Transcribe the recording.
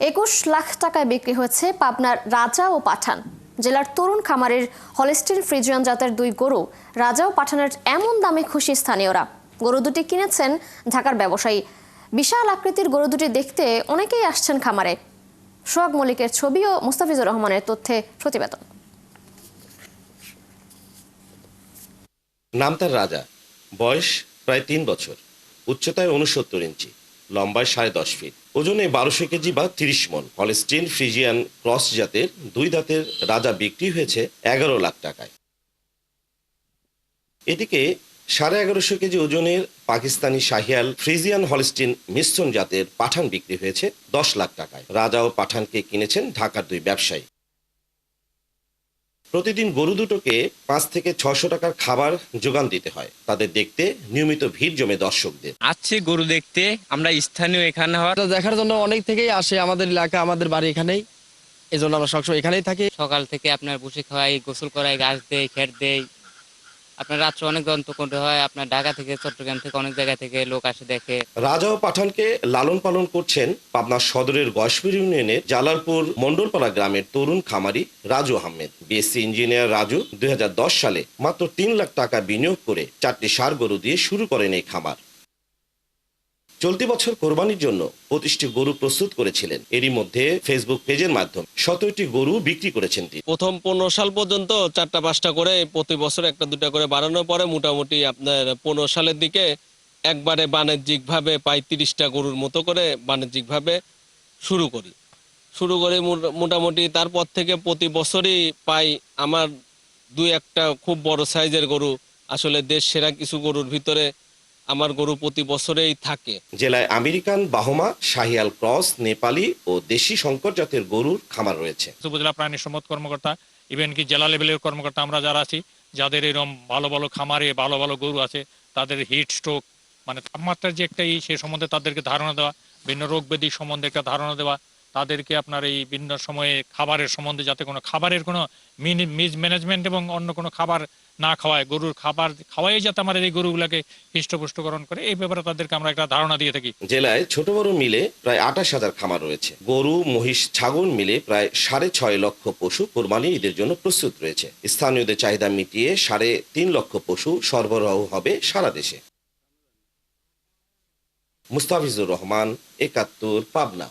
২১ লাখ টাকায় বিক্রি হয়েছে পাবনার রাজা ও পাঠান। জেলার তরুণ খামারের হলিস্টিন ফ্রিজিয়ান জাতের দুই গরু রাজা ও পাঠানের এমন দামে খুশি স্থানীয়রা। গরু দুটি কিনেছেন ঢাকার ব্যবসায়ী। বিশাল আকৃতির গরু দুটি দেখতে অনেকেই আসছেন খামারে। সোহাগ মল্লিকের ছবি ও মুস্তাফিজুর রহমানের তথ্যে প্রতিবেদন। নাম তার রাজা, বয়স প্রায় ৩ বছর, উচ্চতায় ৬৯ ইঞ্চি, লম্বায় ১০.৫ ফিট, ওজনে ১২০০ কেজি বা ৩০ মন। হলিস্টিন ফ্রিজিয়ান ক্রস জাতের দুই দাঁতের রাজা বিক্রি হয়েছে ১১ লাখ টাকায়। এদিকে ১১৫০ কেজি ওজনের পাকিস্তানি শাহিয়াল ফ্রিজিয়ান হলিস্টিন মিশ্রণ জাতের পাঠান বিক্রি হয়েছে ১০ লাখ টাকায়। রাজা ও পাঠানকে কিনেছেন ঢাকার দুই ব্যবসায়ী। প্রতিদিন গরু দুটোকে ৫ থেকে ৬০০ টাকার খাবার যোগান দিতে হয়। তাদের দেখতে নিয়মিত ভিড় জমে দর্শকদের। আসছি গরু দেখতে, আমরা স্থানীয় এখানে হওয়ার দেখার জন্য অনেক থেকেই আসে। আমাদের এলাকা, আমাদের বাড়ি এখানেই, এই জন্য আমরা সবসময় এখানেই থাকি। সকাল থেকে আপনার বসে খাওয়াই, গোসল করাই, গাছ দেই, খেট দেই। আপনার রাত্রে অনেক দন্ত করতে হয়। আপনার ঢাকা থেকে, চট্টগ্রাম থেকে, অনেক জায়গা থেকে লোক আসে দেখে। রাজা ও পাঠানকে লালন পালন করছেন পাবনা সদরের গয়েশপুর ইউনিয়নের জালালপুর মন্ডলপাড়া গ্রামের তরুণ খামারি রাজু আহমেদ। বিএসসি ইঞ্জিনিয়ার রাজু ২০১০ সালে মাত্র ৩ লাখ টাকা বিনিয়োগ করে ৪টি ষাঁড় গরু দিয়ে শুরু করেন এই খামার। চলতি বছর কোরবানির জন্য ২৫টি গরু প্রস্তুত করেছিলেন। এরই মধ্যে ফেসবুক পেজের মাধ্যমে ১৭টি গরু বিক্রি করেছেন তিনি। প্রথম ১৫ সাল পর্যন্ত ৪টা-৫টা করে প্রতি বছর ১টা-২টা করে বাড়ানোর পরে মোটামুটি আপনার ১৫ সালের দিকে একবারে বাণিজ্যিকভাবে প্রায় ৩০টা গরুর মতো করে বাণিজ্যিকভাবে শুরু করি। মোটামুটি তারপর থেকে প্রতি বছরই পাই আমার ২-১টা খুব বড় সাইজের গরু। আসলে দেশ সেরা কিছু গরুর ভিতরে আমার গরু প্রতি বছরেই থাকে। জেলায় আমেরিকান বাহমা, শাহিয়াল ক্রস, নেপালি ও দেশি শঙ্কর জাতের গরুর খামার রয়েছে। উপজেলা প্রাণী সম্পদ কর্মকর্তা, ইভেন কি জেলা লেভেলের কর্মকর্তা আমরা যারা আছি, যাদের এরকম ভালো ভালো খামারে ভালো ভালো গরু আছে, তাদের হিট স্ট্রোক মানে তাপমাত্রার যে একটা সে সম্বন্ধে তাদেরকে ধারণা দেওয়া, ভিন্ন রোগ ব্যাধি সম্বন্ধে একটা ধারণা দেওয়া, তাদেরকে আপনার এই বিভিন্ন সময়ে খাবারের সম্বন্ধে যাতে কোনো খাবারের কোনো মিসম্যানেজমেন্ট এবং অন্য কোনো খাবার না খাওয়ায়, গরুর খাবার খাওয়াই যাতে আমাদের এই গরুগুলোকে হৃষ্টপুষ্টকরণ করে, এই ব্যাপারে তাদেরকে আমরা একটা ধারণা দিয়ে থাকি। জেলায় ছোট বড় মিলে প্রায় ২৮,০০০ খামার রয়েছে। গরু, মহিষ, ছাগল মিলে প্রায় ৬.৫ লক্ষ পশু কোরবানি ঈদের জন্য প্রস্তুত রয়েছে। স্থানীয়দের চাহিদা মিটিয়ে ৩.৫ লক্ষ পশু সরবরাহ হবে সারা দেশে। মুস্তাফিজুর রহমান, ৭১, পাবনা।